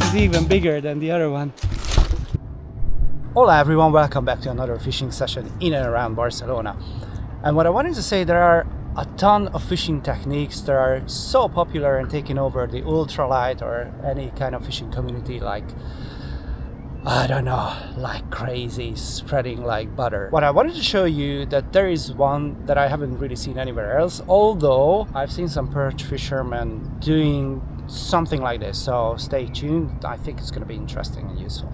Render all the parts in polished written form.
is even bigger than the other one. Hola everyone, welcome back to another fishing session in and around Barcelona. And what I wanted to say, there are a ton of fishing techniques that are so popular and taking over the ultralight or any kind of fishing community like, I don't know, like crazy, spreading like butter. What I wanted to show you that there is one that I haven't really seen anywhere else, although I've seen some perch fishermen doing something like this, so stay tuned. I think it's going to be interesting and useful.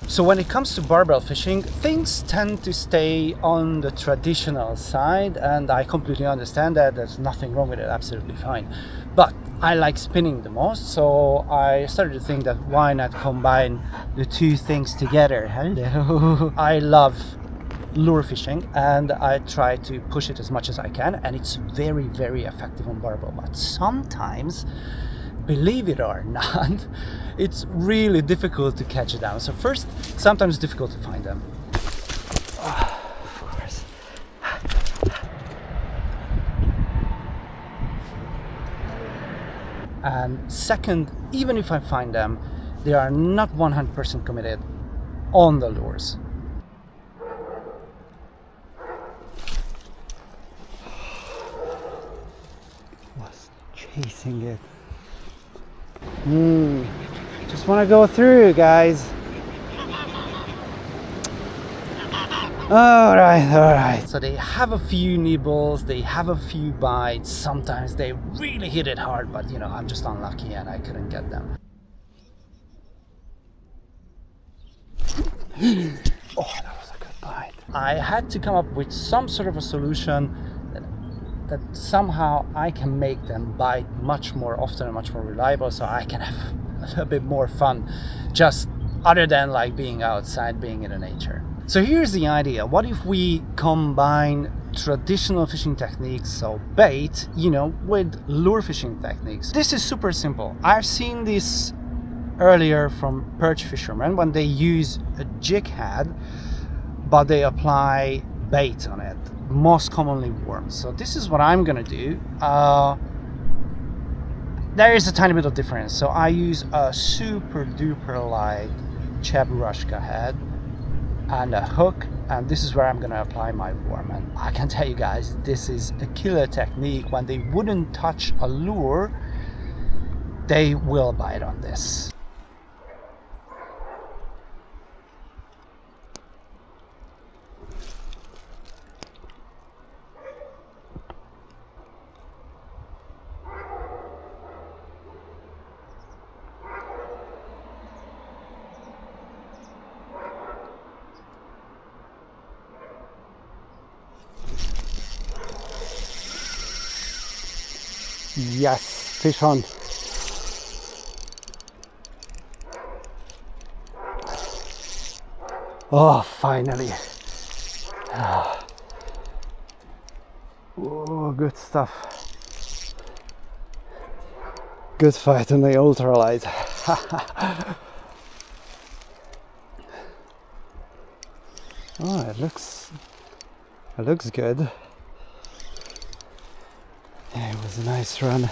So when it comes to barbell fishing, things tend to stay on the traditional side, and I completely understand that. There's nothing wrong with it, absolutely fine. But I like spinning the most, so I started to think that why not combine the two things together. Hello. I love lure fishing and I try to push it as much as I can, and it's very, very effective on barbell. But sometimes, believe it or not, it's really difficult to catch them. So first, sometimes it's difficult to find them. Of course. And second, even if I find them, they are not 100% committed on the lures. Was chasing it. Just want to go through, guys. All right. So they have a few nibbles, they have a few bites. Sometimes they really hit it hard, but you know, I'm just unlucky and I couldn't get them. Oh, that was a good bite. I had to come up with some sort of a solution that somehow I can make them bite much more often and much more reliable, so I can have a little bit more fun, just other than like being outside, being in the nature. So here's the idea. What if we combine traditional fishing techniques, so bait, you know, with lure fishing techniques? This is super simple. I've seen this earlier from perch fishermen when they use a jig head, but they apply bait on it, most commonly worms. So this is what I'm gonna do. There is a tiny bit of difference. So I use a super duper light Cheburashka head and a hook, and this is where I'm gonna apply my worm. And I can tell you guys, this is a killer technique. When they wouldn't touch a lure, they will bite on this. Yes, fish on. Oh, finally. Oh, good stuff. Good fight on the ultralight. Oh, it looks good. Yeah, it was a nice run.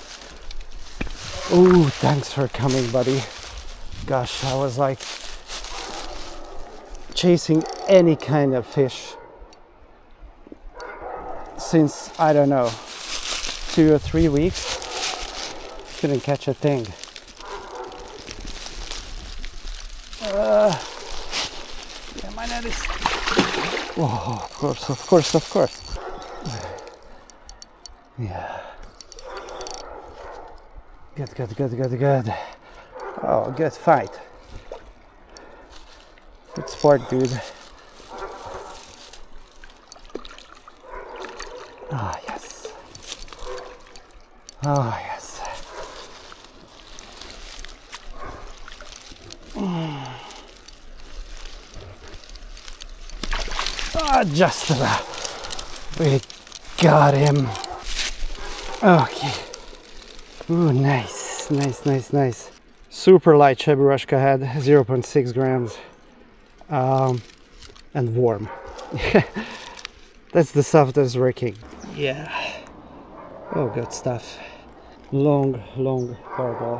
Oh, thanks for coming, buddy. Gosh, I was like chasing any kind of fish since, I don't know, 2 or 3 weeks. Couldn't catch a thing. Yeah, my net is... Oh, of course. Yeah. Good. Oh, good fight. Good sport, dude. Ah, yes. Oh, yes. Ah, just about. We got him. Okay. Ooh, nice. Super light Cheburashka head, 0.6 grams, and warm. That's the stuff that's working. Yeah. Oh, good stuff. Long barbell.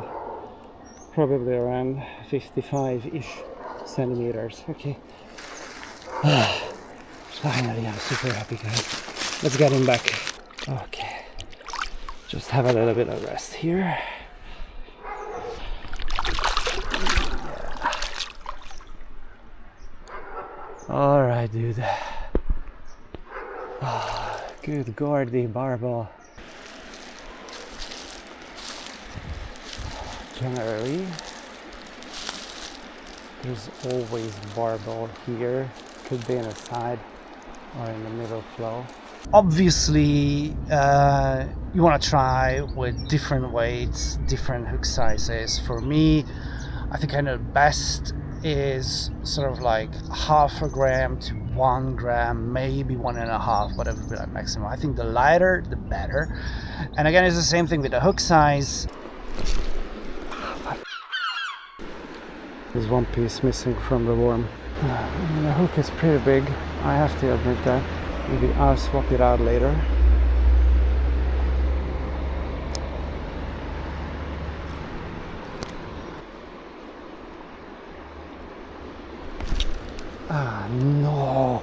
probably around 55-ish centimeters. Okay. Finally, I'm super happy, guys. Let's get him back. Okay. Just have a little bit of rest here. All right, dude. Oh, good Gordy barbel. Generally, there's always barbel here. Could be in the side or in the middle flow. Obviously, you want to try with different weights, different hook sizes. For me, I think I know best is sort of like 0.5 gram to 1 gram, maybe 1.5, whatever would be like maximum. I think the lighter, the better. And again, it's the same thing with the hook size. There's one piece missing from the worm. The hook is pretty big, I have to admit that. Maybe I'll swap it out later. Ah, no!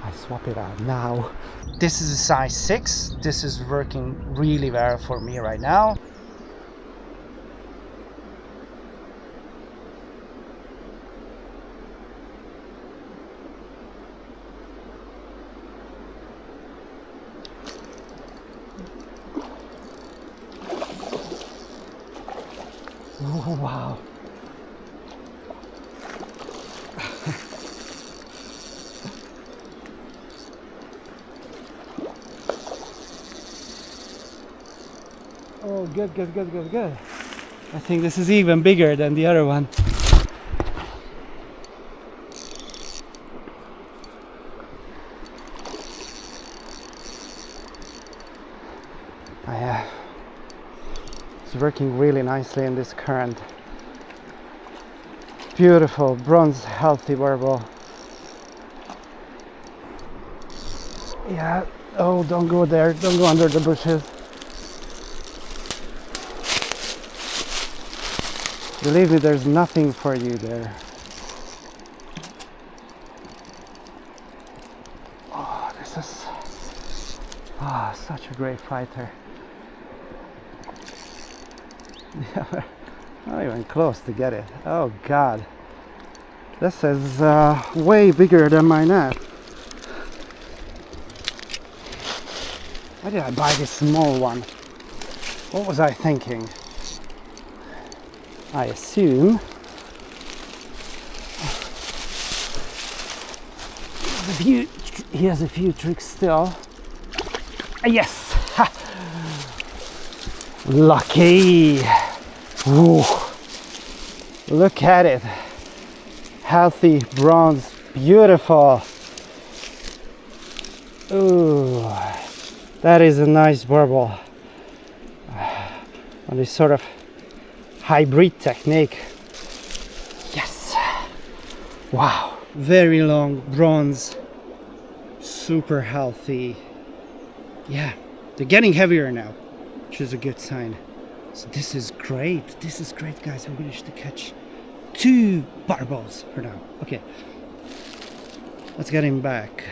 I swap it out now. This is a size 6. This is working really well for me right now. Oh, wow. Oh, good, good, good, good, good. I think this is even bigger than the other one. It's working really nicely in this current. Beautiful, bronze, healthy barbel. Yeah, oh, don't go there, don't go under the bushes. Believe me, there's nothing for you there. Oh, this is such a great fighter. Yeah, not even close to get it. Oh God, this is way bigger than my net. Why did I buy this small one? What was I thinking? I assume he has a few tricks still. Yes! Ha. Lucky! Ooh. Look at it! Healthy, bronze, beautiful! Ooh, that is a nice barbel. On this sort of hybrid technique. Yes! Wow! Very long, bronze, super healthy. Yeah, they're getting heavier now, which is a good sign. So this is great. This is great, guys. We managed to catch 2 barbels for now. Okay, let's get him back.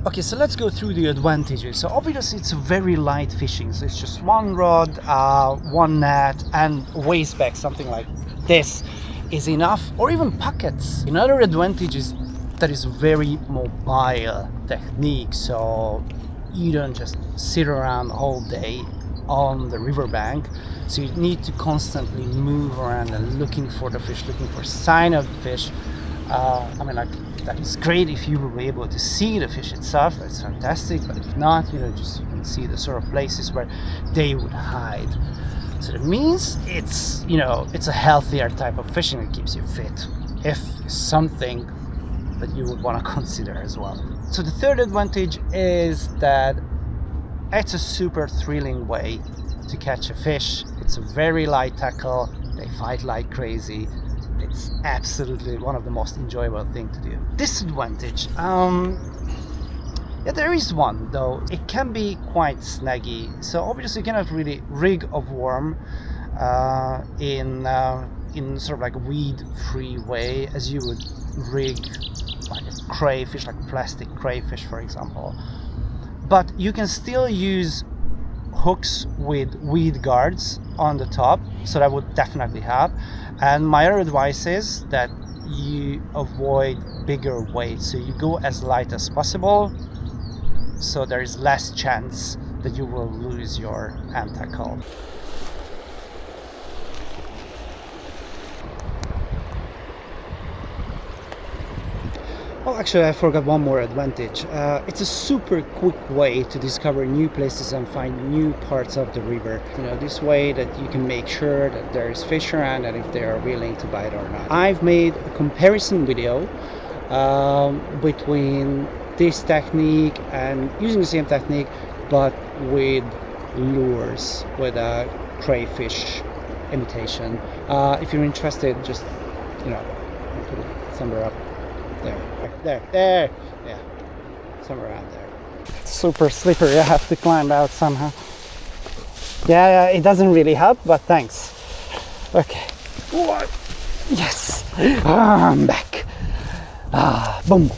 Okay, so let's go through the advantages. So obviously it's very light fishing. So it's just 1 rod, 1 net, and waist bag, something like this is enough, or even pockets. Another advantage is that is very mobile technique. So you don't just sit around all day on the riverbank. So you need to constantly move around and looking for the fish, looking for sign of the fish. I mean, like, that is great if you will be able to see the fish itself. That's fantastic. But if not, you know, just you can see the sort of places where they would hide. So that means it's, you know, it's a healthier type of fishing. It keeps you fit, if something that you would want to consider as well. So the third advantage is that it's a super thrilling way to catch a fish. It's a very light tackle. They fight like crazy. It's absolutely one of the most enjoyable things to do. Disadvantage, Yeah, there is one though. It can be quite snaggy. So obviously you cannot really rig a worm in sort of like a weed-free way as you would rig like a crayfish, like a plastic crayfish, for example. But you can still use hooks with weed guards on the top, so that would definitely help. And my other advice is that you avoid bigger weights, so you go as light as possible, so there is less chance that you will lose your ant tackle. Oh, actually, I forgot one more advantage. It's a super quick way to discover new places and find new parts of the river. You know, this way that you can make sure that there is fish around and if they are willing to bite or not. I've made a comparison video between this technique and using the same technique, but with lures, with a crayfish imitation. If you're interested, just, you know, put it somewhere up. There, yeah, somewhere around there. It's super slippery, I have to climb out somehow. Yeah, it doesn't really help, but thanks. Okay. What? Yes, I'm back. Boom.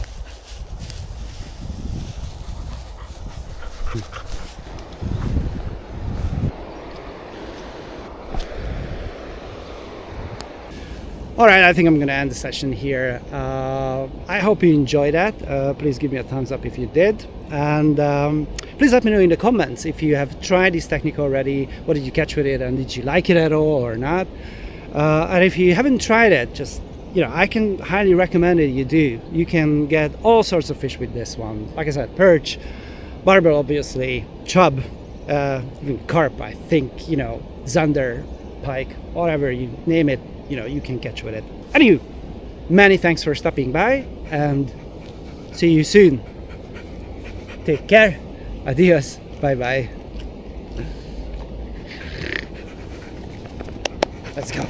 Alright, I think I'm going to end the session here. I hope you enjoyed that. Please give me a thumbs up if you did. And please let me know in the comments if you have tried this technique already. What did you catch with it, and did you like it at all or not? And if you haven't tried it, just, you know, I can highly recommend it you do. You can get all sorts of fish with this one. Like I said, perch, barbel obviously, chub, even carp, I think, you know, zander, pike, whatever you name it. You know, you can catch with it. Anywho, many thanks for stopping by, and see you soon. Take care. Adios. Bye bye. Let's go.